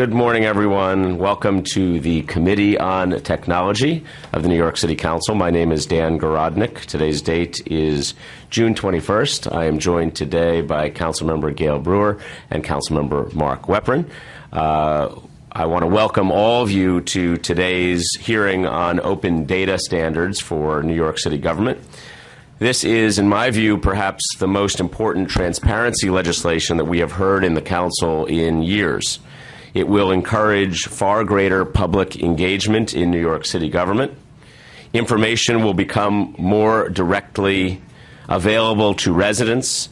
Good morning, everyone. Welcome to the Committee on Technology of the New York City Council. My name is Dan Garodnick. Today's date is June 21st. I am joined today by Councilmember Gale Brewer and Councilmember Mark Weprin. I want to welcome all of you to today's hearing on open data standards for New York City government. This is, in my view, perhaps the most important transparency legislation that we have heard in the Council in years. It will encourage far greater public engagement in New York City government. Information will become more directly available to residents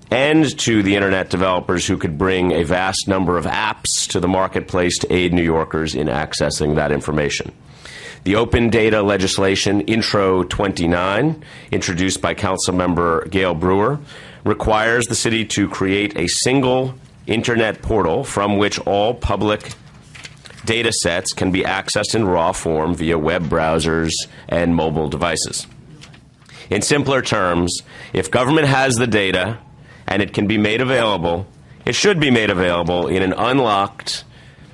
and to the internet developers who could bring a vast number of apps to the marketplace to aid New Yorkers in accessing that information. The open data legislation, Intro 29, introduced by Councilmember Gale Brewer, requires the city to create a single internet portal from which all public data sets can be accessed in raw form via web browsers and mobile devices. In simpler terms, if government has the data and it can be made available, it should be made available in an unlocked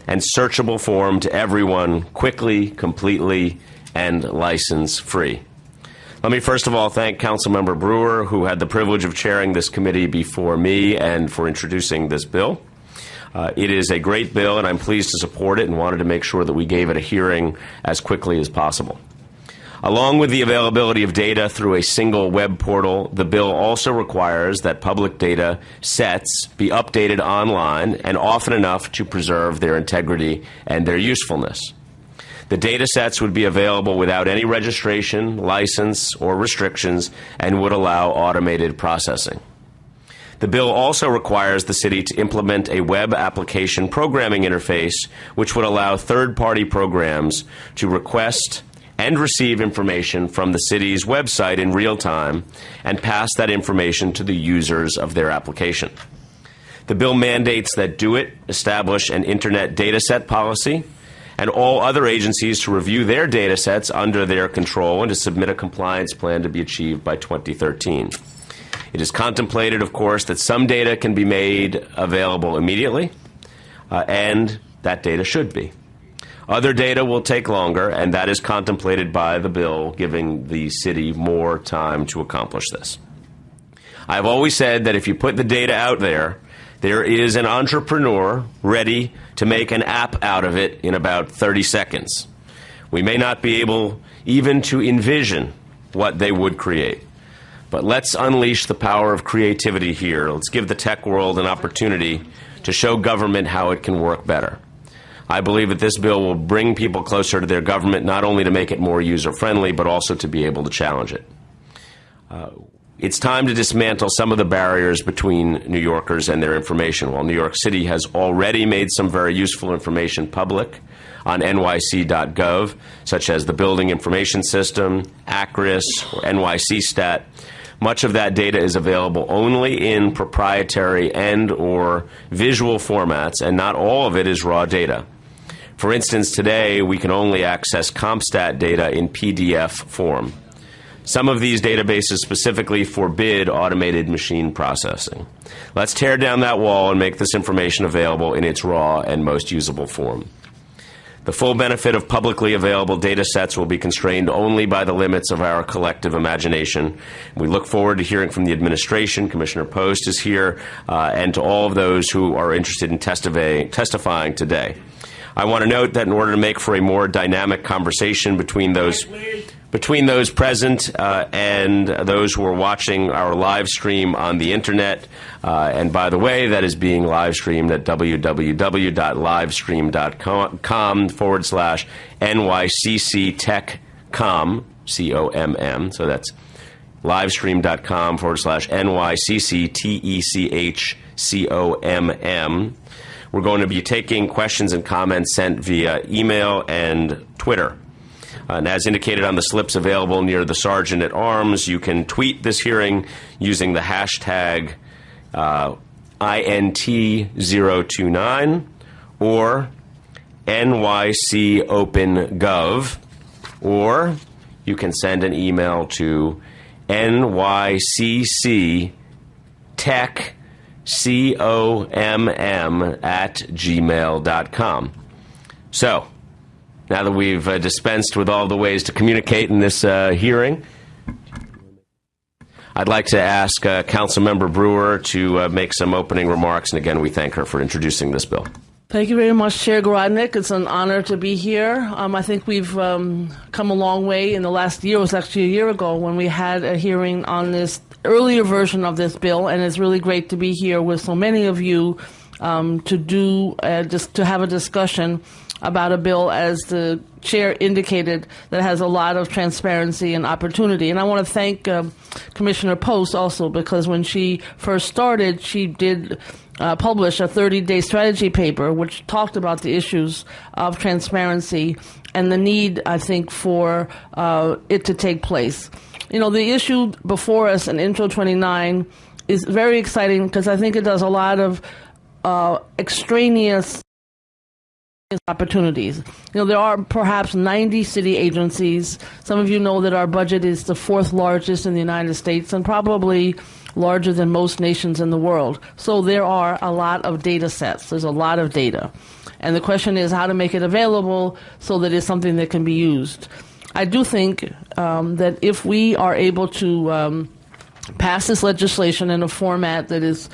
and searchable form to everyone quickly, completely, and license-free. Let me first of all thank Councilmember Brewer, who had the privilege of chairing this committee before me, and for introducing this bill. It is a great bill, and I'm pleased to support it and wanted to make sure that we gave it a hearing as quickly as possible. Along with the availability of data through a single web portal, the bill also requires that public data sets be updated online and often enough to preserve their integrity and their usefulness. The data sets would be available without any registration, license, or restrictions and would allow automated processing. The bill also requires the city to implement a web application programming interface which would allow third-party programs to request and receive information from the city's website in real time and pass that information to the users of their application. The bill mandates that DOITT establish an internet data set policy and all other agencies to review their data sets under their control and to submit a compliance plan to be achieved by 2013. It is contemplated, of course, that some data can be made available immediately, and that data should be. Other data will take longer, and that is contemplated by the bill, giving the city more time to accomplish this. I've always said that if you put the data out there, there is an entrepreneur ready to make an app out of it in about 30 seconds. We may not be able even to envision what they would create. But let's unleash the power of creativity here. Let's give the tech world an opportunity to show government how it can work better. I believe that this bill will bring people closer to their government, not only to make it more user-friendly, but also to be able to challenge it. It's time to dismantle some of the barriers between New Yorkers and their information. While New York City has already made some very useful information public on nyc.gov, such as the Building Information System, ACRIS, or NYC Stat, much of that data is available only in proprietary and or visual formats, and not all of it is raw data. For instance, today we can only access CompStat data in PDF form. Some of these databases specifically forbid automated machine processing. Let's tear down that wall and make this information available in its raw and most usable form. The full benefit of publicly available data sets will be constrained only by the limits of our collective imagination. We look forward to hearing from the administration. Commissioner Post is here, and to all of those who are interested in testifying today. I want to note that in order to make for a more dynamic conversation between those present and those who are watching our live stream on the internet. And by the way, that is being live streamed at www.livestream.com/NYCCTechComm, C-O-M-M. So that's livestream.com/NYCCTechComm. We're going to be taking questions and comments sent via email and Twitter. And as indicated on the slips available near the Sergeant at Arms, you can tweet this hearing using the hashtag INT029 or NYCOpenGov, or you can send an email to NYCCTech comm@gmail.com. So, now that we've dispensed with all the ways to communicate in this hearing, I'd like to ask Councilmember Brewer to make some opening remarks, and again, we thank her for introducing this bill. Thank you very much, Chair Garodnick. It's an honor to be here. I think we've come a long way in the last year. It was actually a year ago when we had a hearing on this earlier version of this bill, and it's really great to be here with so many of you just to have a discussion about a bill, as the chair indicated, that has a lot of transparency and opportunity. And I want to thank Commissioner Post also, because when she first started, she did publish a 30-day strategy paper which talked about the issues of transparency and the need, I think, for it to take place. You know, the issue before us in Intro 29 is very exciting because I think it does a lot of extraneous opportunities. You know, there are perhaps 90 city agencies. Some of you know that our budget is the fourth largest in the United States and probably larger than most nations in the world. So there are a lot of data sets. There's a lot of data. And the question is how to make it available so that it's something that can be used. I do think that if we are able to pass this legislation in a format that is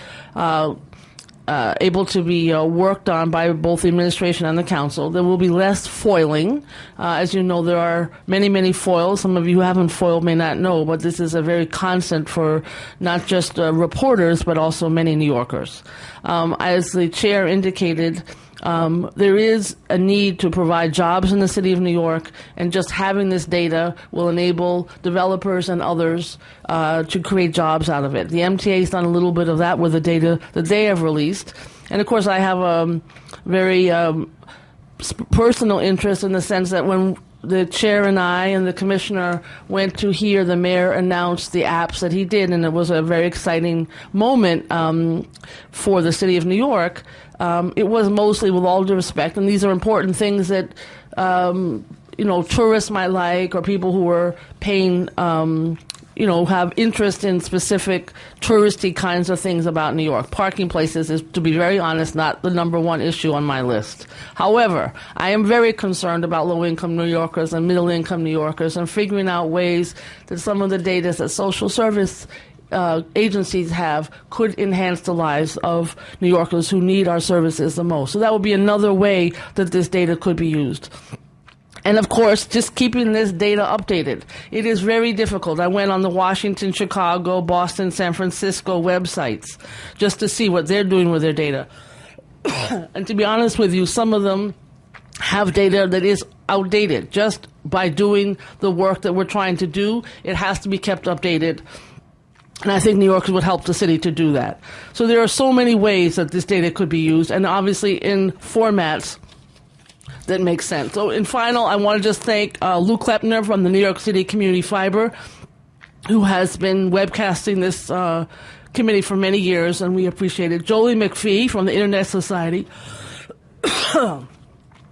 able to be worked on by both the administration and the council, there will be less foiling. As you know, there are many, many foils. Some of you who haven't foiled may not know, but this is a very constant for not just reporters, but also many New Yorkers. As the chair indicated, there is a need to provide jobs in the city of New York, and just having this data will enable developers and others to create jobs out of it. The MTA has done a little bit of that with the data that they have released. And of course, I have a very personal interest in the sense that when the chair and I and the commissioner went to hear the mayor announce the apps that he did, and it was a very exciting moment for the city of New York. It was mostly with all due respect, and these are important things that tourists might like, or people who are paying have interest in specific touristy kinds of things about New York. Parking places is, to be very honest, not the number one issue on my list. However, I am very concerned about low-income New Yorkers and middle-income New Yorkers, and figuring out ways that some of the data that social service agencies have could enhance the lives of New Yorkers who need our services the most. So that would be another way that this data could be used. And of course, just keeping this data updated. It is very difficult. I went on the Washington, Chicago, Boston, San Francisco websites just to see what they're doing with their data. And to be honest with you, some of them have data that is outdated. Just by doing the work that we're trying to do, it has to be kept updated. And I think New Yorkers would help the city to do that. So there are so many ways that this data could be used, and obviously in formats that make sense. So in final, I want to just thank Lou Klepner from the New York City Community Fiber, who has been webcasting this committee for many years, and we appreciate it. Jolie McPhee from the Internet Society,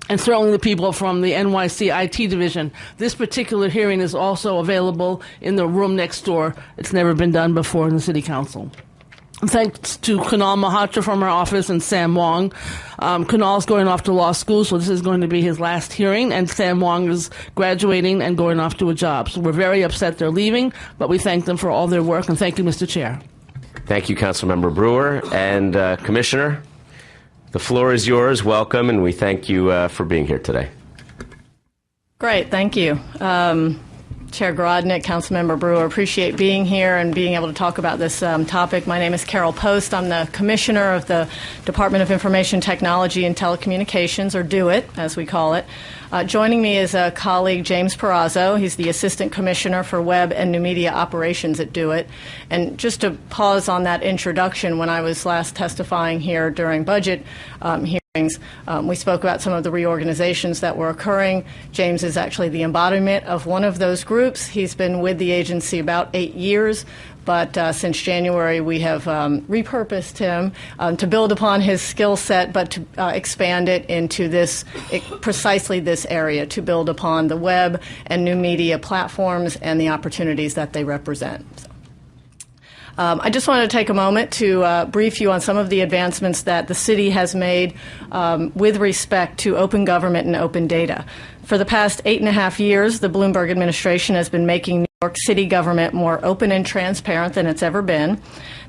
and certainly the people from the NYC IT division. This particular hearing is also available in the room next door. It's never been done before in the City Council. Thanks to Kunal Mahatra from our office and Sam Wong. Kunal's going off to law school, so this is going to be his last hearing, and Sam Wong is graduating and going off to a job. So we're very upset they're leaving, but we thank them for all their work, and thank you, Mr. Chair. Thank you, Councilmember Brewer. And Commissioner, the floor is yours. Welcome, and we thank you for being here today. Great, thank you. Chair Garodnick, Councilmember Brewer, appreciate being here and being able to talk about this topic. My name is Carole Post. I'm the Commissioner of the Department of Information Technology and Telecommunications, or DOITT, as we call it. Joining me is a colleague, James Perazzo. He's the Assistant Commissioner for Web and New Media Operations at DOITT. And just to pause on that introduction, when I was last testifying here during budget hearings, we spoke about some of the reorganizations that were occurring. James is actually the embodiment of one of those groups. He's been with the agency about 8 years. But since January, we have repurposed him to build upon his skill set, but to expand it into precisely this area, to build upon the web and new media platforms and the opportunities that they represent. I just wanted to take a moment to brief you on some of the advancements that the city has made with respect to open government and open data. For the past 8.5 years, the Bloomberg administration has been making New York City government more open and transparent than it's ever been.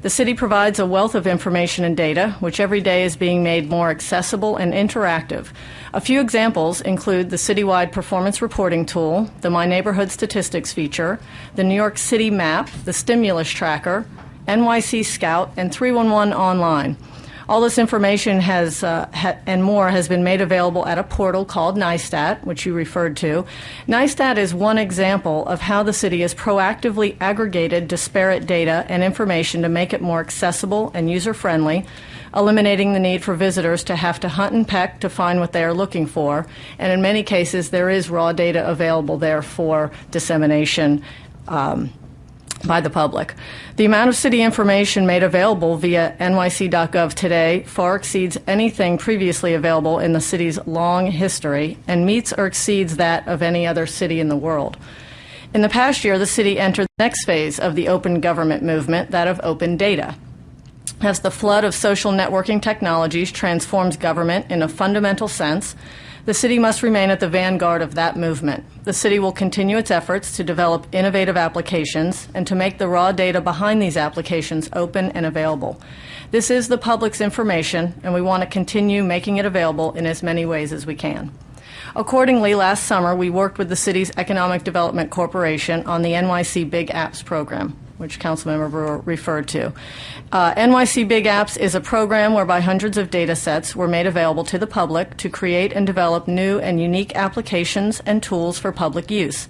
The city provides a wealth of information and data, which every day is being made more accessible and interactive. A few examples include the citywide performance reporting tool, the My Neighborhood Statistics feature, the New York City map, the stimulus tracker, NYC Scout, and 311 online. All this information and more has been made available at a portal called NYSTAT, which you referred to. NYSTAT is one example of how the city has proactively aggregated disparate data and information to make it more accessible and user-friendly, eliminating the need for visitors to have to hunt and peck to find what they are looking for. And in many cases, there is raw data available there for dissemination by the public. The amount of city information made available via nyc.gov today far exceeds anything previously available in the city's long history and meets or exceeds that of any other city in the world. In the past year, the city entered the next phase of the open government movement, that of open data. As the flood of social networking technologies transforms government in a fundamental sense, the city must remain at the vanguard of that movement. The city will continue its efforts to develop innovative applications and to make the raw data behind these applications open and available. This is the public's information, and we want to continue making it available in as many ways as we can. Accordingly, last summer, we worked with the city's Economic Development Corporation on the NYC Big Apps program, which Councilmember Brewer referred to. NYC Big Apps is a program whereby hundreds of data sets were made available to the public to create and develop new and unique applications and tools for public use.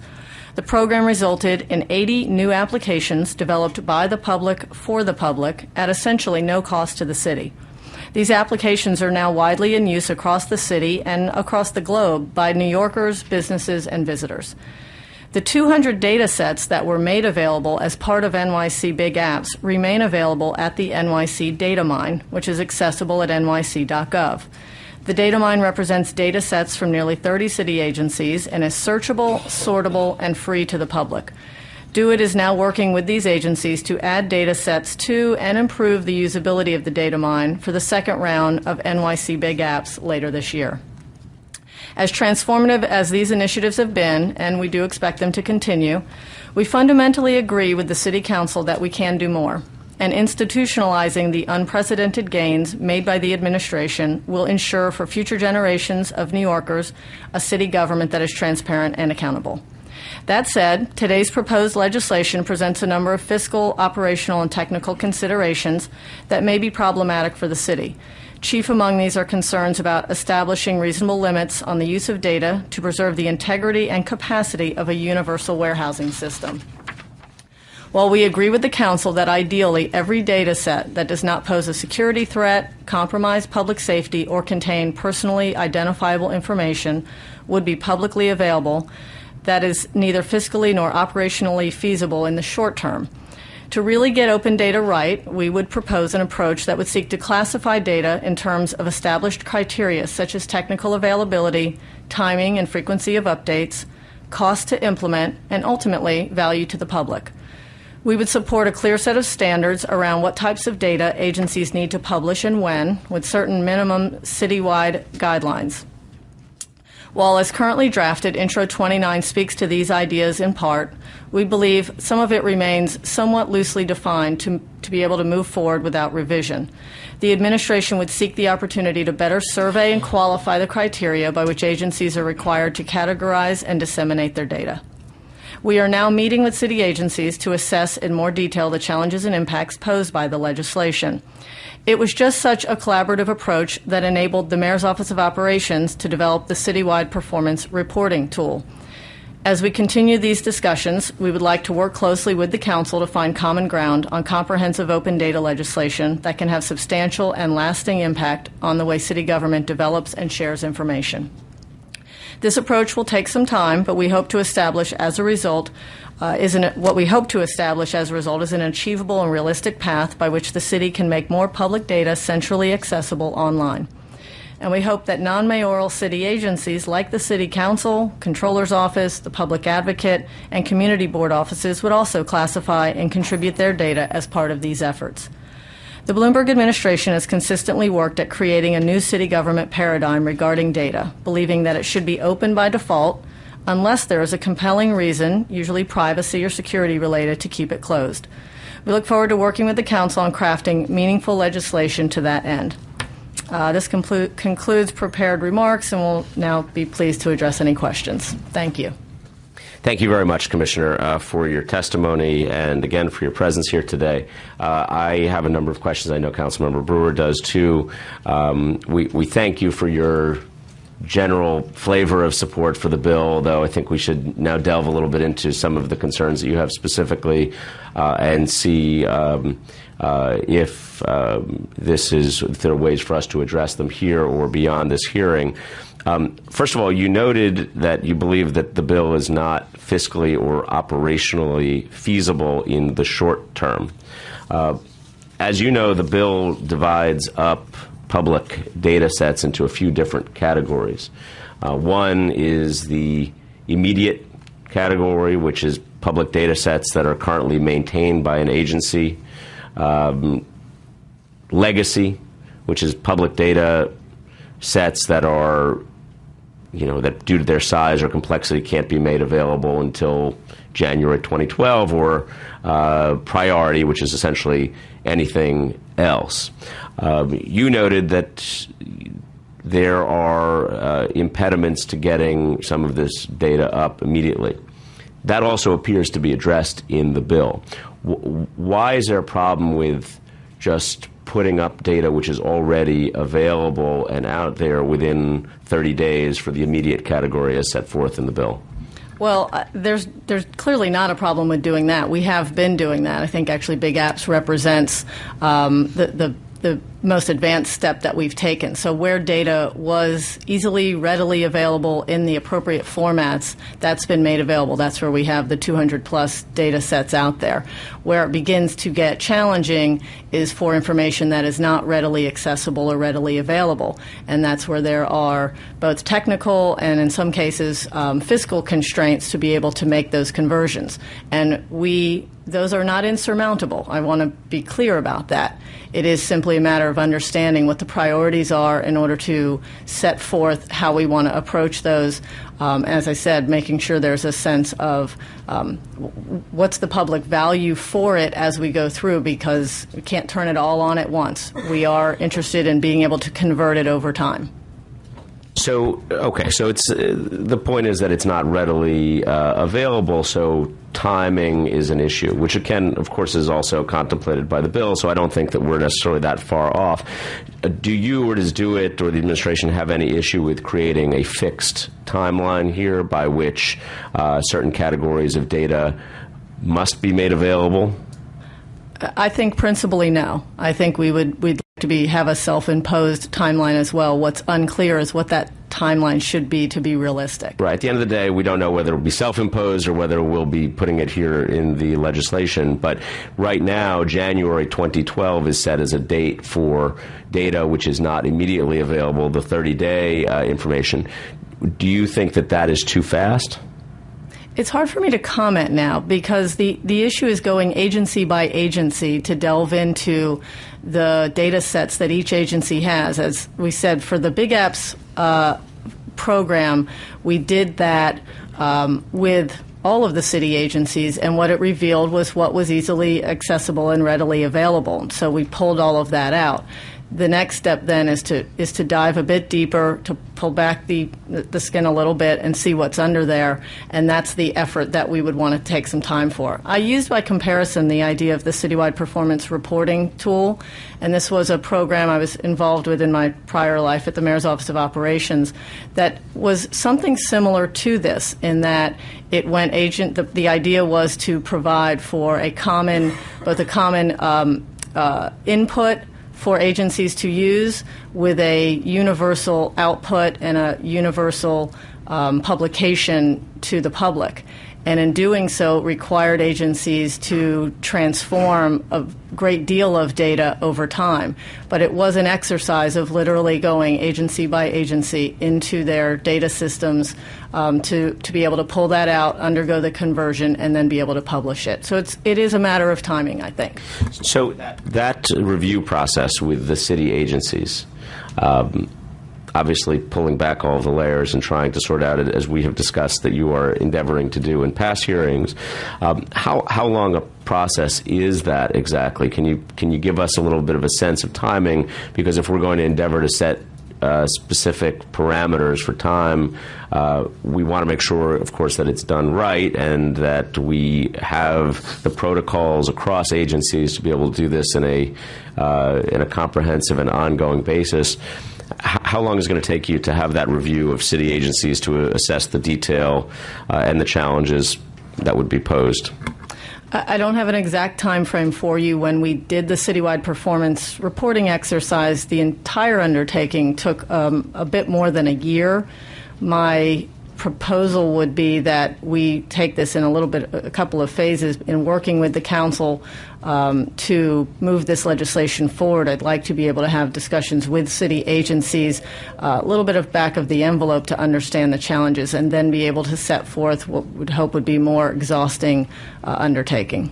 The program resulted in 80 new applications developed by the public for the public at essentially no cost to the city. These applications are now widely in use across the city and across the globe by New Yorkers, businesses, and visitors. The 200 data sets that were made available as part of NYC Big Apps remain available at the NYC Data Mine, which is accessible at nyc.gov. The data mine represents data sets from nearly 30 city agencies and is searchable, sortable, and free to the public. DOITT is now working with these agencies to add data sets to and improve the usability of the data mine for the second round of NYC Big Apps later this year. As transformative as these initiatives have been, and we do expect them to continue, we fundamentally agree with the City Council that we can do more, and institutionalizing the unprecedented gains made by the administration will ensure for future generations of New Yorkers a city government that is transparent and accountable. That said, today's proposed legislation presents a number of fiscal, operational, and technical considerations that may be problematic for the city. Chief among these are concerns about establishing reasonable limits on the use of data to preserve the integrity and capacity of a universal warehousing system. While we agree with the Council that ideally every data set that does not pose a security threat, compromise public safety, or contain personally identifiable information would be publicly available, that is neither fiscally nor operationally feasible in the short term. To really get open data right, we would propose an approach that would seek to classify data in terms of established criteria such as technical availability, timing and frequency of updates, cost to implement, and ultimately value to the public. We would support a clear set of standards around what types of data agencies need to publish and when, with certain minimum citywide guidelines. While as currently drafted, Intro 29 speaks to these ideas in part, we believe some of it remains somewhat loosely defined to be able to move forward without revision. The administration would seek the opportunity to better survey and qualify the criteria by which agencies are required to categorize and disseminate their data. We are now meeting with city agencies to assess in more detail the challenges and impacts posed by the legislation. It was just such a collaborative approach that enabled the Mayor's Office of Operations to develop the citywide performance reporting tool. As we continue these discussions, we would like to work closely with the Council to find common ground on comprehensive open data legislation that can have substantial and lasting impact on the way city government develops and shares information. This approach will take some time, but we hope to establish as a result is an achievable and realistic path by which the city can make more public data centrally accessible online. And we hope that non-mayoral city agencies like the City Council, Controller's Office, the Public Advocate, and Community Board offices would also classify and contribute their data as part of these efforts. The Bloomberg administration has consistently worked at creating a new city government paradigm regarding data, believing that it should be open by default unless there is a compelling reason, usually privacy or security related, to keep it closed. We look forward to working with the Council on crafting meaningful legislation to that end. This concludes prepared remarks, and we'll now be pleased to address any questions. Thank you. Thank you very much, Commissioner, for your testimony and, again, for your presence here today. I have a number of questions. I know Councilmember Brewer does, too. We thank you for your general flavor of support for the bill, though I think we should now delve a little bit into some of the concerns that you have specifically and see if there are ways for us to address them here or beyond this hearing. First of all, you noted that you believe that the bill is not fiscally or operationally feasible in the short term. As you know, the bill divides up public data sets into a few different categories. One is the immediate category, which is public data sets that are currently maintained by an agency. Legacy, which is public data sets that are, that due to their size or complexity can't be made available until January 2012, or priority, which is essentially anything else. You noted that there are impediments to getting some of this data up immediately. That also appears to be addressed in the bill. Why is there a problem with just putting up data which is already available and out there within 30 days for the immediate category as set forth in the bill? Well, there's clearly not a problem with doing that. We have been doing that. I think actually Big Apps represents the most advanced step that we've taken. So where data was easily, readily available in the appropriate formats, that's been made available. That's where we have the 200-plus data sets out there. Where it begins to get challenging is for information that is not readily accessible or readily available. And that's where there are both technical and, in some cases, fiscal constraints to be able to make those conversions. And those are not insurmountable. I want to be clear about that. It is simply a matter of understanding what the priorities are in order to set forth how we want to approach those. As I said, making sure there's a sense of what's the public value for it as we go through, because we can't turn it all on at once. We are interested in being able to convert it over time. So it's the point is that it's not readily available, so timing is an issue, which again, of course, is also contemplated by the bill, so I don't think that we're necessarily that far off. Do you or does DOITT or the administration have any issue with creating a fixed timeline here by which certain categories of data must be made available? I think principally no. I think we'd like to have a self-imposed timeline as well. What's unclear is what that timeline should be to be realistic. Right. At the end of the day, we don't know whether it will be self-imposed or whether we'll be putting it here in the legislation. But right now, January 2012 is set as a date for data which is not immediately available, the 30-day information. Do you think that that is too fast? It's hard for me to comment now because the issue is going agency by agency to delve into the data sets that each agency has. As we said, for the Big Apps program, we did that with all of the city agencies, and what it revealed was what was easily accessible and readily available. So we pulled all of that out. The next step then is to dive a bit deeper, to pull back the skin a little bit and see what's under there, and that's the effort that we would want to take some time for. I used by comparison the idea of the Citywide Performance Reporting tool, and this was a program I was involved with in my prior life at the Mayor's Office of Operations that was something similar to this in that it went the idea was to provide for both a common input for agencies to use with a universal output and a universal publication to the public. And in doing so, required agencies to transform a great deal of data over time. But it was an exercise of literally going agency by agency into their data systems to be able to pull that out, undergo the conversion, and then be able to publish it. So it is a matter of timing, I think. So that review process with the city agencies, obviously pulling back all of the layers and trying to sort out, as we have discussed, that you are endeavoring to do in past hearings. How long a process is that exactly? Can you give us a little bit of a sense of timing? Because if we're going to endeavor to set specific parameters for time, we want to make sure, of course, that it's done right and that we have the protocols across agencies to be able to do this in a comprehensive and ongoing basis. How long is it going to take you to have that review of city agencies to assess the detail and the challenges that would be posed? I don't have an exact time frame for you. When we did the citywide performance reporting exercise, the entire undertaking took a bit more than a year. My proposal would be that we take this in a couple of phases in working with the council to move this legislation forward. I'd like to be able to have discussions with city agencies, a little bit of back of the envelope to understand the challenges, and then be able to set forth what we would hope would be more exhausting undertaking.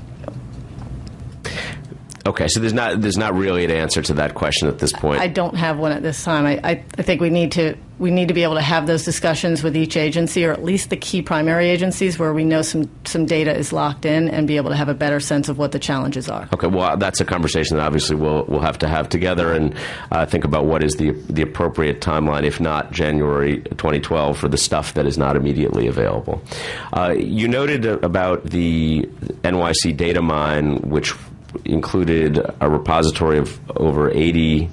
Okay, so there's not really an answer to that question at this point. I don't have one at this time. I think we need to be able to have those discussions with each agency, or at least the key primary agencies where we know some data is locked in, and be able to have a better sense of what the challenges are. Okay, well, that's a conversation that obviously we'll have to have together and think about what is the appropriate timeline, if not January 2012, for the stuff that is not immediately available. You noted about the NYC data mine, which included a repository of over 80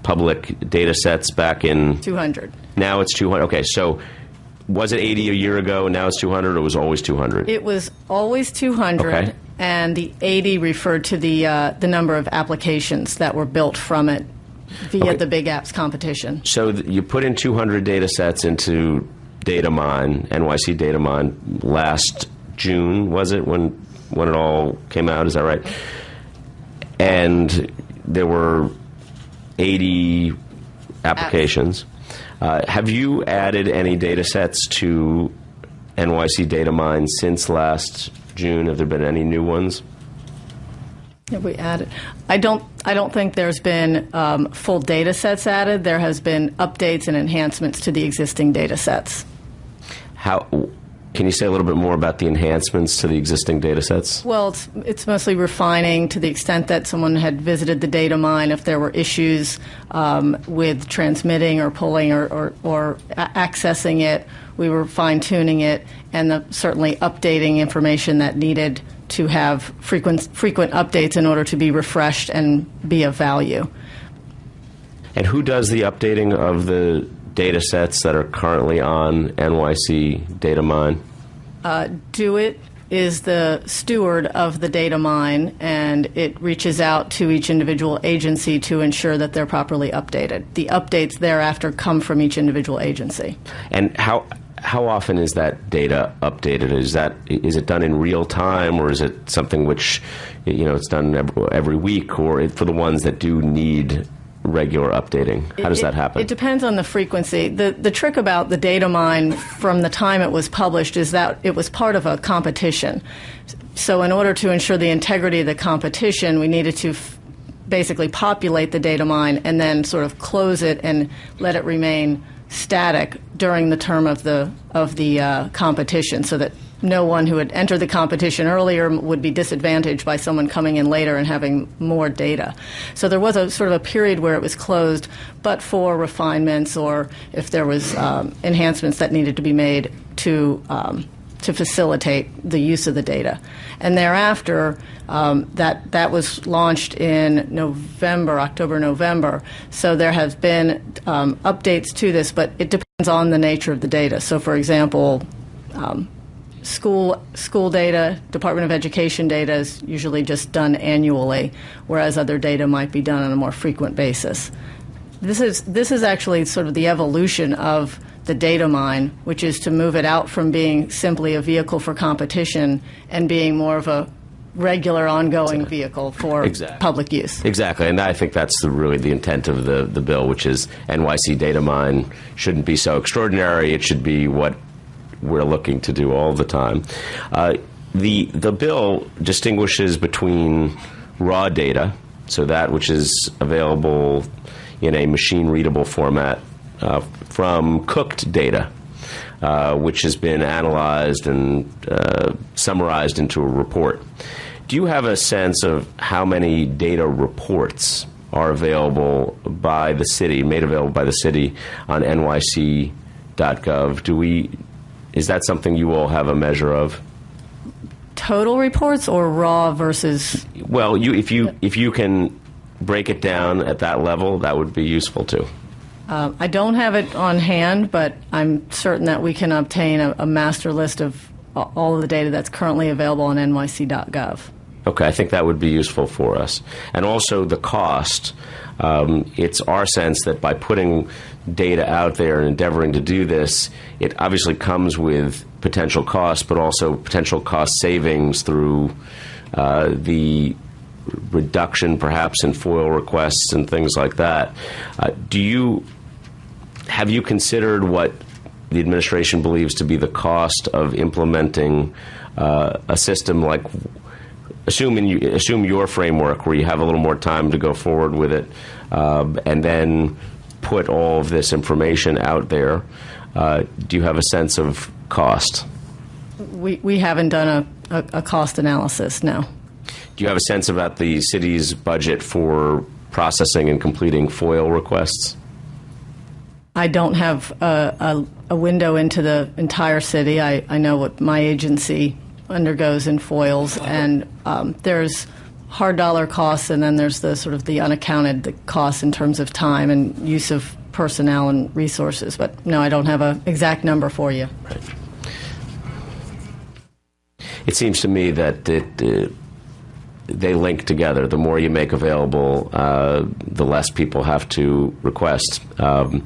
public data sets back in... 200. Now it's 200. Okay, so was it 80 a year ago and now it's 200, or was it always 200? It was always 200, okay. And the 80 referred to the number of applications that were built from it via the Big Apps competition. So you put in 200 data sets into Data Mine, NYC Data Mine, last June, was it, when it all came out? Is that right? And there were 80 applications. Have you added any data sets to NYC Data Mine since last June? Have there been any new ones? Have we added? I don't think there's been full data sets added. There has been updates and enhancements to the existing data sets. Can you say a little bit more about the enhancements to the existing data sets? Well, it's mostly refining to the extent that someone had visited the data mine. If there were issues with transmitting or pulling or accessing it, we were fine-tuning it, and certainly updating information that needed to have frequent updates in order to be refreshed and be of value. And who does the updating of the data sets that are currently on NYC Data Mine? DOITT is the steward of the data mine, and it reaches out to each individual agency to ensure that they're properly updated. The updates thereafter come from each individual agency. And how often is that data updated? Is it done in real time, or is it something which it's done every week, or for the ones that do need regular updating? How does that happen? It depends on the frequency. The trick about the data mine from the time it was published is that it was part of a competition. So in order to ensure the integrity of the competition, we needed to basically populate the data mine and then sort of close it and let it remain static during the term of the competition, so that no one who had entered the competition earlier would be disadvantaged by someone coming in later and having more data. So there was a sort of a period where it was closed, but for refinements or if there was enhancements that needed to be made to facilitate the use of the data. And thereafter, that was launched in October, November. So there has been updates to this, but it depends on the nature of the data. So, for example, school data, Department of Education data is usually just done annually, whereas other data might be done on a more frequent basis. This is actually sort of the evolution of the data mine, which is to move it out from being simply a vehicle for competition and being more of a regular, ongoing vehicle for public use. Exactly, and I think that's really the intent of the bill, which is NYC data mine shouldn't be so extraordinary. It should be what we're looking to do all the time. The bill distinguishes between raw data, so that which is available in a machine-readable format, from cooked data, which has been analyzed and summarized into a report. Do you have a sense of how many data reports are available by the city, made available by the city on nyc.gov? Is that something you all have a measure of? Total reports or raw versus? Well, if you can break it down at that level, that would be useful too. I don't have it on hand, but I'm certain that we can obtain a master list of all of the data that's currently available on nyc.gov. Okay, I think that would be useful for us. And also the cost. It's our sense that by putting data out there and endeavoring to do this, it obviously comes with potential costs, but also potential cost savings through the reduction perhaps in FOIL requests and things like that. Have you considered what the administration believes to be the cost of implementing a system like, assume your framework where you have a little more time to go forward with it, and then put all of this information out there? Do you have a sense of cost? We haven't done a cost analysis, no. Do you have a sense about the city's budget for processing and completing FOIL requests? I don't have a window into the entire city. I know what my agency undergoes in FOILs, and there's hard dollar costs, and then there's the sort of the unaccounted costs in terms of time and use of personnel and resources. But no, I don't have an exact number for you. Right. It seems to me that they link together. The more you make available, the less people have to request. But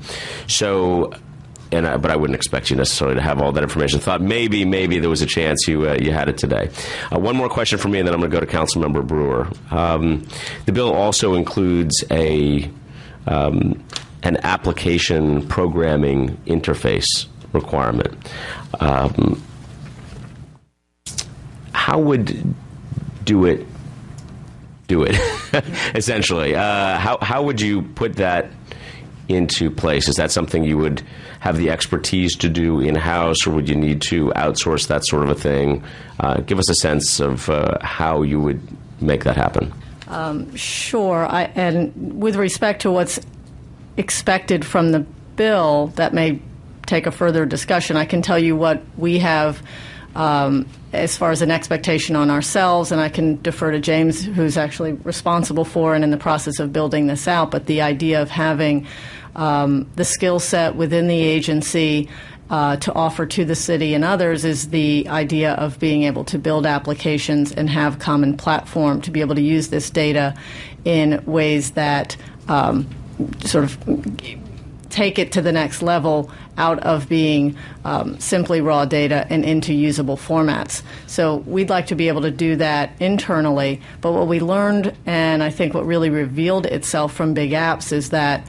I wouldn't expect you necessarily to have all that information. Thought maybe there was a chance you had it today. One more question for me, and then I'm going to go to Councilmember Brewer. The bill also includes an application programming interface requirement. How would DOITT do it, essentially? How would you put that into place? Is that something you would have the expertise to do in-house, or would you need to outsource that sort of a thing? Give us a sense of how you would make that happen. Sure. And with respect to what's expected from the bill, that may take a further discussion. I can tell you what we have as far as an expectation on ourselves, and I can defer to James, who's actually responsible for and in the process of building this out. But the idea of having the skill set within the agency to offer to the city and others is the idea of being able to build applications and have common platform to be able to use this data in ways that sort of take it to the next level out of being simply raw data and into usable formats. So we'd like to be able to do that internally. But what we learned, and I think what really revealed itself from big apps, is that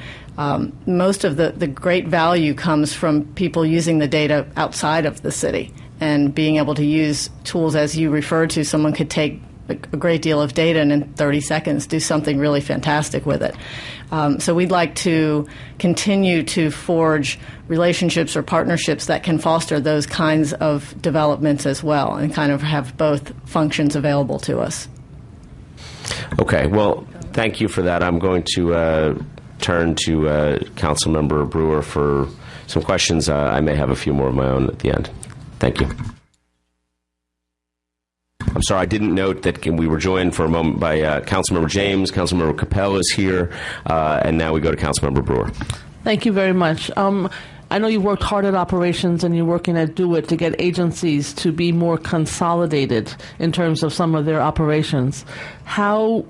most of the great value comes from people using the data outside of the city and being able to use tools, as you referred to. Someone could take a great deal of data and in 30 seconds do something really fantastic with it. So we'd like to continue to forge relationships or partnerships that can foster those kinds of developments as well, and kind of have both functions available to us. Okay, well, thank you for that. I'm going to turn to Councilmember Brewer for some questions. I may have a few more of my own at the end. Thank you. I'm sorry, I didn't note that we were joined for a moment by Councilmember James. Councilmember Capel is here, and now we go to Councilmember Brewer. Thank you very much. I know you worked hard at operations, and you're working at DOITT to get agencies to be more consolidated in terms of some of their operations. How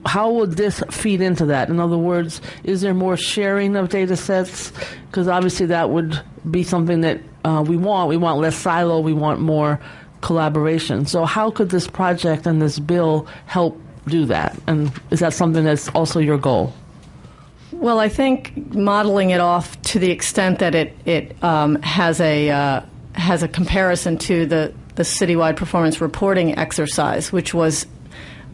how would this feed into that? In other words, is there more sharing of data sets? Because obviously that would be something that we want. We want less silo. We want more collaboration. So how could this project and this bill help do that? And is that something that's also your goal? Well, I think modeling it off to the extent that it has a comparison to the citywide performance reporting exercise, which was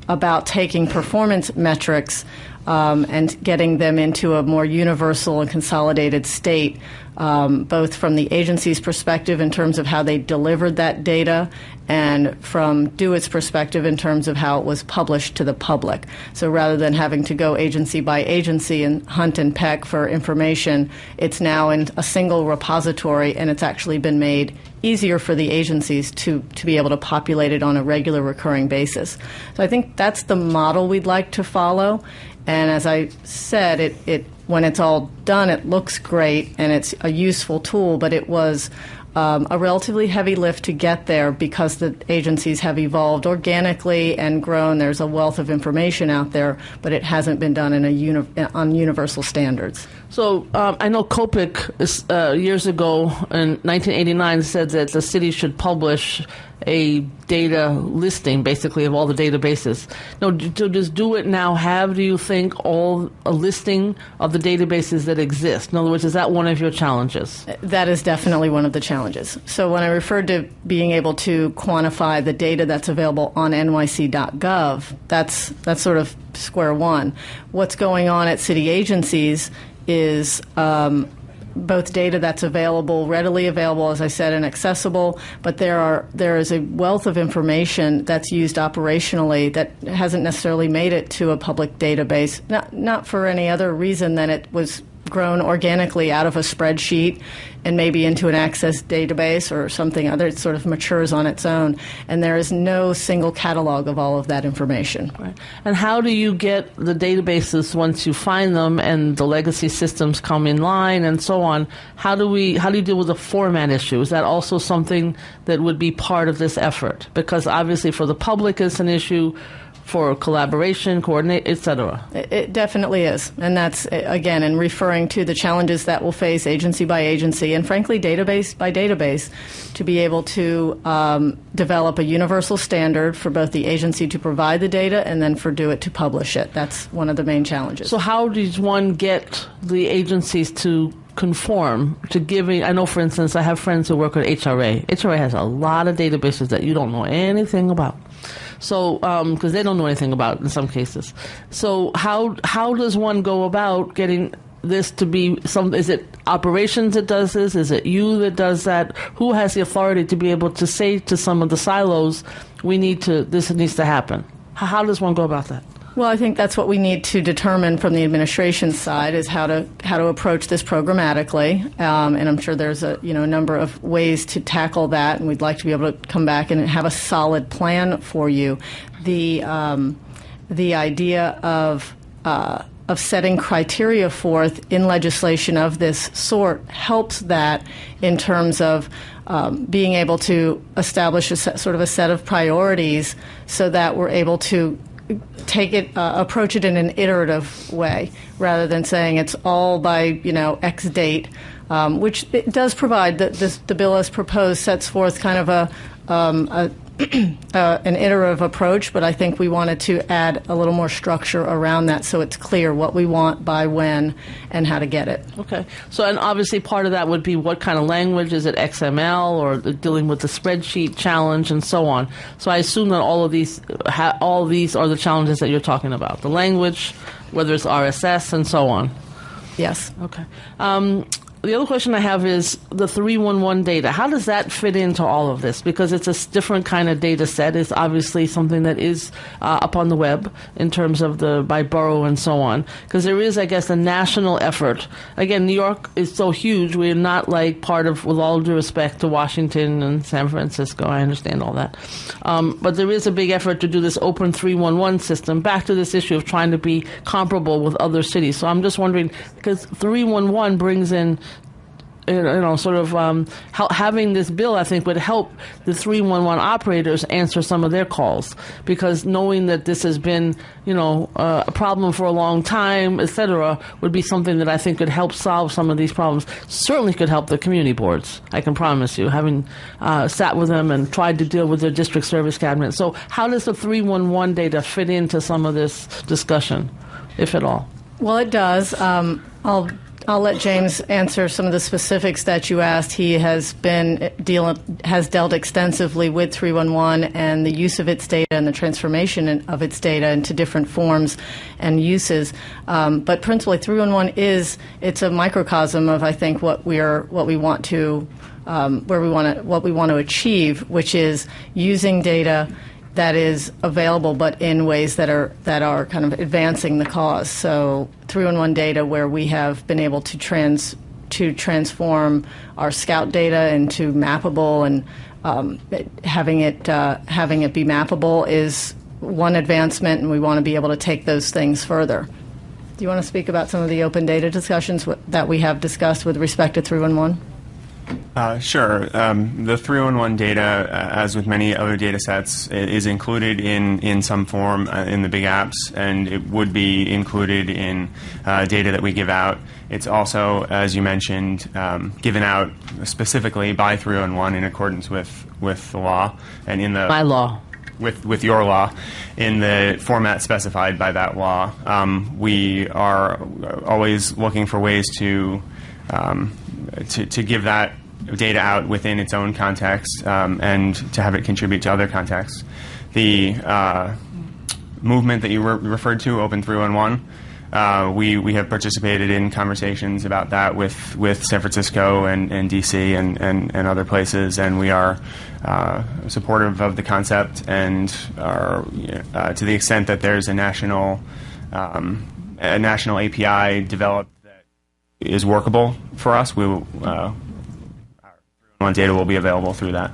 about taking performance metrics and getting them into a more universal and consolidated state, both from the agency's perspective in terms of how they delivered that data and from DOITT's perspective in terms of how it was published to the public. So rather than having to go agency by agency and hunt and peck for information, it's now in a single repository, and it's actually been made easier for the agencies to be able to populate it on a regular, recurring basis. So I think that's the model we'd like to follow. And as I said, it when it's all done, it looks great and it's a useful tool, but it was a relatively heavy lift to get there because the agencies have evolved organically and grown. There's a wealth of information out there, but it hasn't been done on universal standards. So I know COPIC years ago in 1989 said that the city should publish a data listing, basically, of all the databases. Now, does DOITT now have, do you think, a listing of the databases that exist? In other words, is that one of your challenges? That is definitely one of the challenges. So when I referred to being able to quantify the data that's available on nyc.gov, that's sort of square one. What's going on at city agencies is both data that's readily available, as I said, and accessible, but there is a wealth of information that's used operationally that hasn't necessarily made it to a public database, not for any other reason than it was grown organically out of a spreadsheet and maybe into an Access database or something other. It sort of matures on its own, and there is no single catalog of all of that information. Right. And how do you get the databases once you find them and the legacy systems come in line and so on? How do you deal with the format issue? Is that also something that would be part of this effort? Because obviously for the public it's an issue, for collaboration, coordinate, etc. It definitely is. And that's, again, in referring to the challenges that will face agency by agency and, frankly, database by database, to be able to develop a universal standard for both the agency to provide the data and then for DOITT to publish it. That's one of the main challenges. So how does one get the agencies to conform to giving? I know, for instance, I have friends who work at HRA. HRA has a lot of databases that you don't know anything about. So, because they don't know anything about it in some cases. So how does one go about getting this to be is it operations that does this? Is it you that does that? Who has the authority to be able to say to some of the silos, this needs to happen? How does one go about that? Well, I think that's what we need to determine from the administration side is how to approach this programmatically, and I'm sure there's a number of ways to tackle that, and we'd like to be able to come back and have a solid plan for you. The idea of setting criteria forth in legislation of this sort helps that in terms of being able to establish sort of a set of priorities so that we're able to approach it in an iterative way, rather than saying it's all by X date, which it does provide. The bill as proposed sets forth kind of an iterative approach, but I think we wanted to add a little more structure around that so it's clear what we want, by when, and how to get it. Okay. So, and obviously part of that would be what kind of language. Is it XML or dealing with the spreadsheet challenge and so on? So I assume that all of these are the challenges that you're talking about. The language, whether it's RSS and so on. Yes. Okay. The other question I have is the 311 data. How does that fit into all of this? Because it's a different kind of data set. It's obviously something that is up on the web in terms of by borough and so on. Because there is, I guess, a national effort. Again, New York is so huge. We're not like part of, with all due respect to Washington and San Francisco. I understand all that. But there is a big effort to do this open 311 system. Back to this issue of trying to be comparable with other cities. So I'm just wondering, because 311 brings in having this bill, I think, would help the 311 operators answer some of their calls, because knowing that this has been, a problem for a long time, et cetera, would be something that I think could help solve some of these problems. Certainly could help the community boards, I can promise you, having sat with them and tried to deal with their district service cabinet. So how does the 311 data fit into some of this discussion, if at all? Well, it does. I'll let James answer some of the specifics that you asked. He has dealt extensively with 311 and the use of its data and the transformation of its data into different forms and uses. But principally, 311 it's a microcosm of, I think, what we want to achieve, which is using data that is available, but in ways that are kind of advancing the cause. So 311 data where we have been able to transform our scout data into mappable, and having it be mappable is one advancement, and we want to be able to take those things further. Do you want to speak about some of the open data discussions that we have discussed with respect to 311? Sure. The 311 data, as with many other data sets, is included in some form in the big apps, and it would be included in data that we give out. It's also, as you mentioned, given out specifically by 311 in accordance with the law and in the... By law. With your law, in the format specified by that law. We are always looking for ways to give that data out within its own context, and to have it contribute to other contexts. The movement that you referred to, Open 311, we have participated in conversations about that with San Francisco and D.C. and other places, and we are supportive of the concept, and are to the extent that there's a national API developed that is workable for us, we will, our data will be available through that.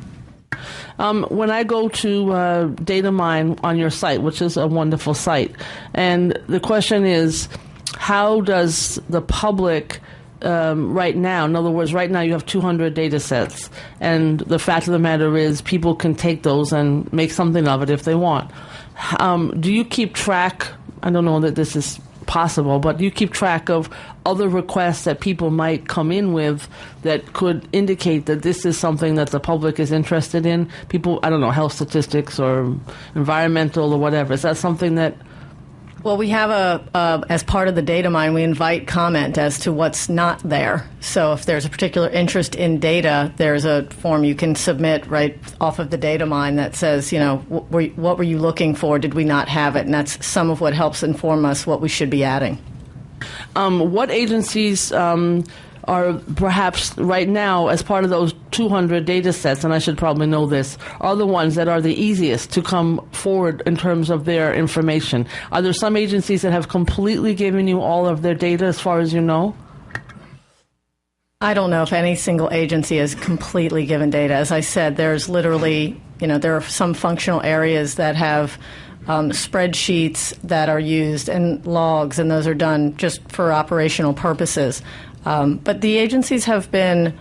When I go to data mine on your site, which is a wonderful site, and the question is, how does the public right now, in other words, right now you have 200 data sets, and the fact of the matter is people can take those and make something of it if they want. Do you keep track, I don't know that this is possible, but do you keep track of other requests that people might come in with that could indicate that this is something that the public is interested in? People, I don't know, health statistics or environmental or whatever. Is that something that... Well, we have as part of the data mine, we invite comment as to what's not there. So if there's a particular interest in data, there's a form you can submit right off of the data mine that says, what were you looking for? Did we not have it? And that's some of what helps inform us what we should be adding. What agencies are perhaps right now, as part of those 200 data sets, and I should probably know this, are the ones that are the easiest to come forward in terms of their information? Are there some agencies that have completely given you all of their data as far as you know? I don't know if any single agency has completely given data. As I said, there's literally, there are some functional areas that have spreadsheets that are used and logs, and those are done just for operational purposes. But the agencies have been,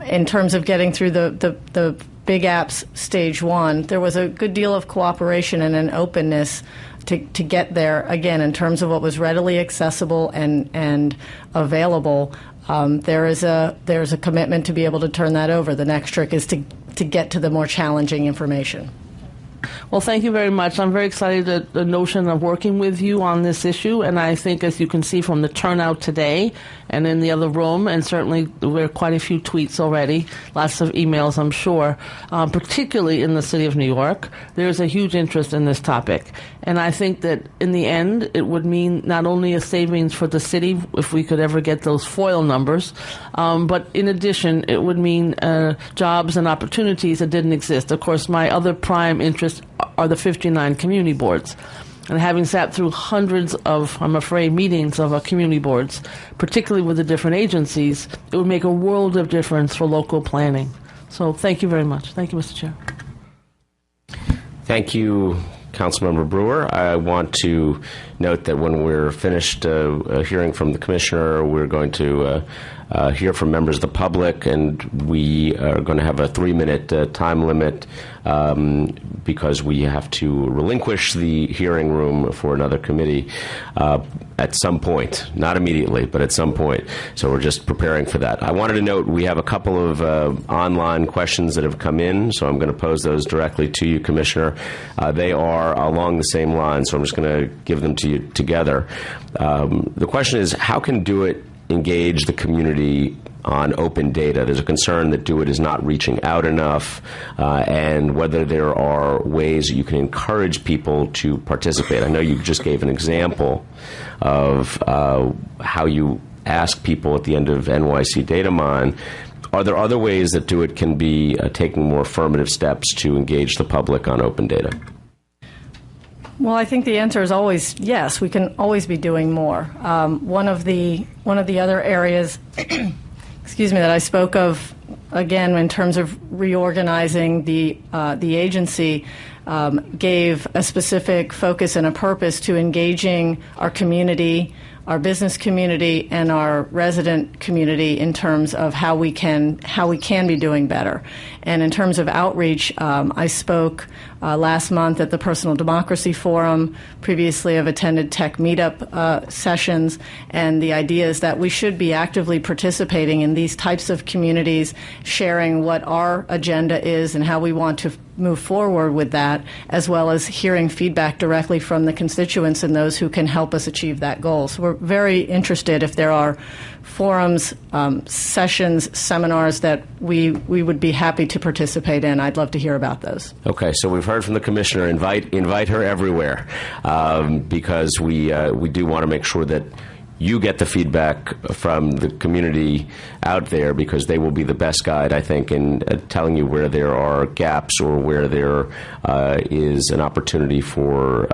in terms of getting through the big apps stage one, there was a good deal of cooperation and an openness to get there. Again, in terms of what was readily accessible and available, there's a commitment to be able to turn that over. The next trick is to get to the more challenging information. Well, thank you very much. I'm very excited at the notion of working with you on this issue, and I think, as you can see from the turnout today and in the other room, and certainly there are quite a few tweets already, lots of emails, I'm sure, particularly in the city of New York, there's a huge interest in this topic. And I think that in the end, it would mean not only a savings for the city, if we could ever get those FOIL numbers, but in addition, it would mean jobs and opportunities that didn't exist. Of course, my other prime interest are the 59 community boards. And having sat through hundreds of, I'm afraid, meetings of community boards, particularly with the different agencies, it would make a world of difference for local planning. So thank you very much. Thank you, Mr. Chair. Thank you, Councilmember Brewer. I want to note that when we're finished hearing from the commissioner, we're going to hear from members of the public, and we are going to have a 3-minute time limit because we have to relinquish the hearing room for another committee at some point. Not immediately, but at some point. So we're just preparing for that. I wanted to note we have a couple of online questions that have come in, so I'm going to pose those directly to you, Commissioner. They are along the same line, so I'm just going to give them to you together. The question is, how can DOITT engage the community on open data? There's a concern that DOITT is not reaching out enough, and whether there are ways you can encourage people to participate. I know you just gave an example of how you ask people at the end of NYC Data Mine. Are there other ways that DOITT can be taking more affirmative steps to engage the public on open data? Well, I think the answer is always yes. We can always be doing more. One of the other areas, excuse me, that I spoke of again in terms of reorganizing the agency, gave a specific focus and a purpose to engaging our community, our business community, and our resident community in terms of how we can be doing better. And in terms of outreach, I spoke last month at the Personal Democracy Forum. Previously, I've attended tech meetup sessions, and the idea is that we should be actively participating in these types of communities, sharing what our agenda is and how we want to move forward with that, as well as hearing feedback directly from the constituents and those who can help us achieve that goal. So we're very interested if there are forums, sessions, seminars that we would be happy to participate in. I'd love to hear about those. Okay, so we've heard from the commissioner. Invite her everywhere because we do want to make sure that you get the feedback from the community out there, because they will be the best guide, I think, in telling you where there are gaps or where there is an opportunity for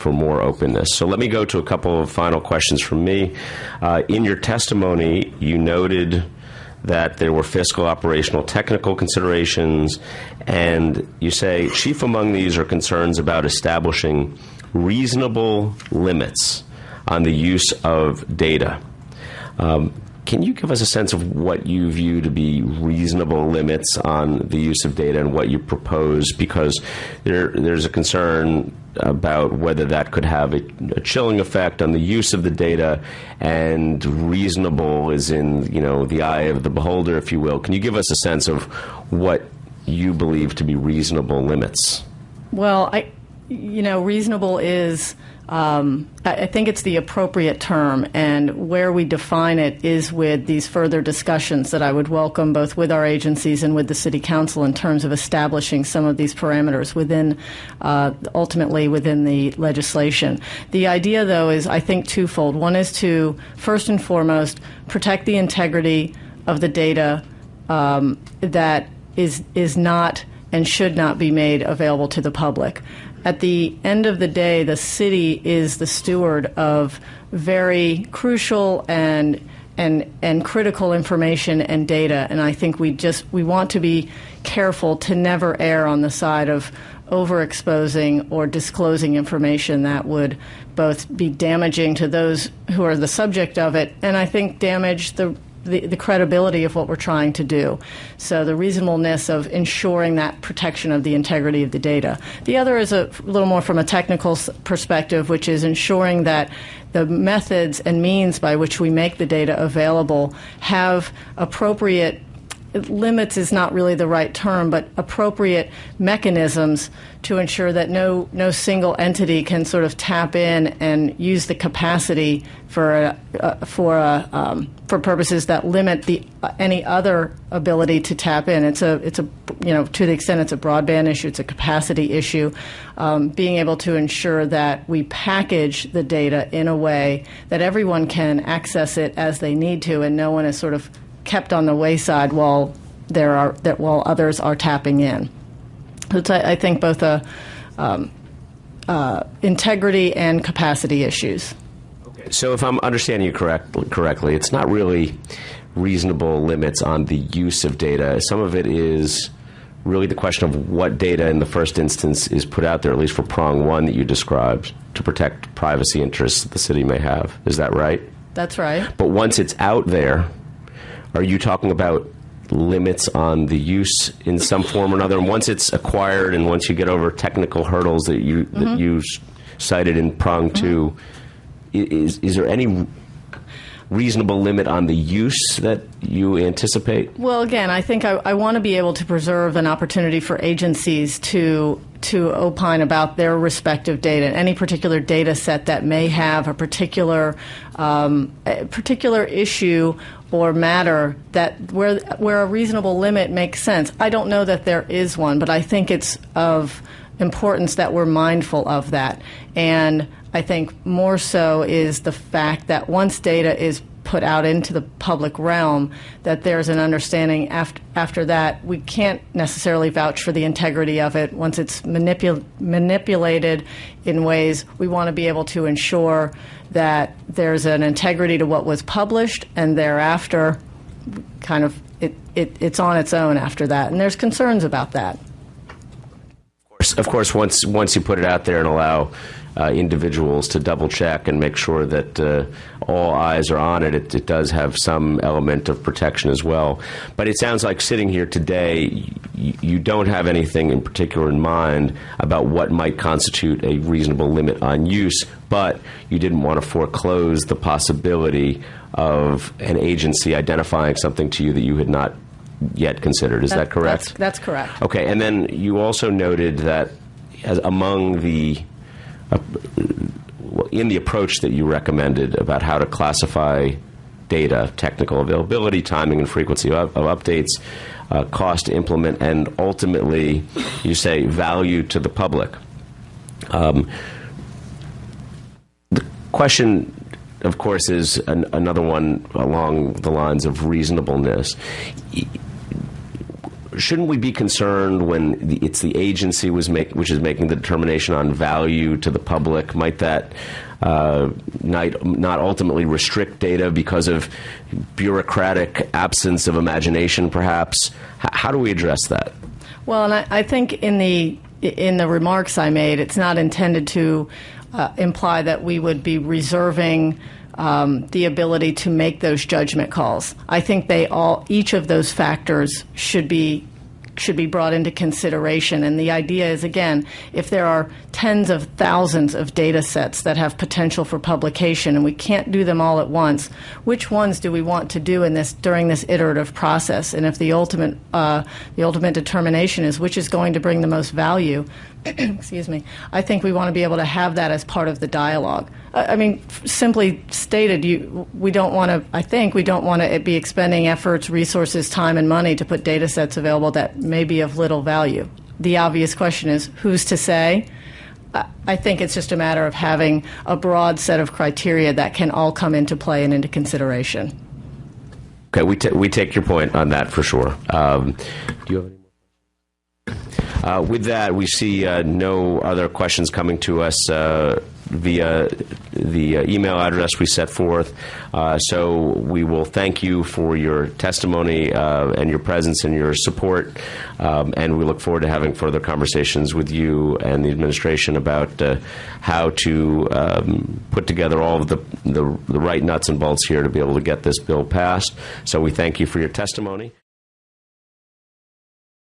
more openness. So let me go to a couple of final questions from me. In your testimony, you noted that there were fiscal, operational, technical considerations, and you say, chief among these are concerns about establishing reasonable limits on the use of data. Can you give us a sense of what you view to be reasonable limits on the use of data and what you propose? Because there's a concern about whether that could have a chilling effect on the use of the data, and reasonable is in the eye of the beholder, if you will. Can you give us a sense of what you believe to be reasonable limits? Well, reasonable is, I think it's the appropriate term, and where we define it is with these further discussions that I would welcome both with our agencies and with the City Council in terms of establishing some of these parameters within, ultimately within the legislation. The idea, though, is I think twofold. One is to, first and foremost, protect the integrity of the data that is not and should not be made available to the public. At the end of the day, the city is the steward of very crucial and critical information and data, and I think we want to be careful to never err on the side of overexposing or disclosing information that would both be damaging to those who are the subject of it, and I think damage the credibility of what we're trying to do. So the reasonableness of ensuring that protection of the integrity of the data. The other is a little more from a technical perspective, which is ensuring that the methods and means by which we make the data available have appropriate limits is not really the right term, but appropriate mechanisms to ensure that no single entity can sort of tap in and use the capacity for purposes that limit any other ability to tap in. It's a to the extent it's a broadband issue, it's a capacity issue. Being able to ensure that we package the data in a way that everyone can access it as they need to, and no one is sort of kept on the wayside while others are tapping in. So it's, I think, both integrity and capacity issues. Okay. So if I'm understanding you correctly, it's not really reasonable limits on the use of data. Some of it is really the question of what data in the first instance is put out there, at least for prong one that you described, to protect privacy interests that the city may have. Is that right? That's right. But once it's out there, are you talking about limits on the use in some form or another? And once it's acquired and once you get over technical hurdles that you cited in prong two, is there any reasonable limit on the use that you anticipate? Well, again, I think I want to be able to preserve an opportunity for agencies to opine about their respective data, any particular data set that may have a particular issue or matter that where a reasonable limit makes sense. I don't know that there is one, but I think it's of importance that we're mindful of that. And I think more so is the fact that once data is put out into the public realm, that there's an understanding after that we can't necessarily vouch for the integrity of it. Once it's manipulated in ways, we want to be able to ensure that there's an integrity to what was published, and thereafter kind of it's on its own after that. And there's concerns about that. Of course, once you put it out there and allow individuals to double check and make sure that all eyes are on it, it does have some element of protection as well. But it sounds like sitting here today, you don't have anything in particular in mind about what might constitute a reasonable limit on use, but you didn't want to foreclose the possibility of an agency identifying something to you that you had not yet considered. Is that correct? That's correct. Okay, and then you also noted that among the in the approach that you recommended about how to classify data, technical availability, timing and frequency of updates, cost to implement, and ultimately, you say, value to the public. The question, of course, is another one along the lines of reasonableness. Shouldn't we be concerned when it's the agency which is making the determination on value to the public? Might that not ultimately restrict data because of bureaucratic absence of imagination, perhaps? How do we address that? Well, and I think in the remarks I made, it's not intended to imply that we would be reserving the ability to make those judgment calls. I think each of those factors should be brought into consideration. And the idea is, again, if there are tens of thousands of data sets that have potential for publication and we can't do them all at once, which ones do we want to do during this iterative process? And if the ultimate determination is which is going to bring the most value, excuse me, I think we want to be able to have that as part of the dialogue. I mean, simply stated, we don't want to be expending efforts, resources, time, and money to put data sets available that may be of little value. The obvious question is, who's to say? I think it's just a matter of having a broad set of criteria that can all come into play and into consideration. Okay, we take your point on that for sure. Do you have any? With that, we see no other questions coming to us via the email address we set forth. So we will thank you for your testimony and your presence and your support. And we look forward to having further conversations with you and the administration about how to put together all of the right nuts and bolts here to be able to get this bill passed. So we thank you for your testimony.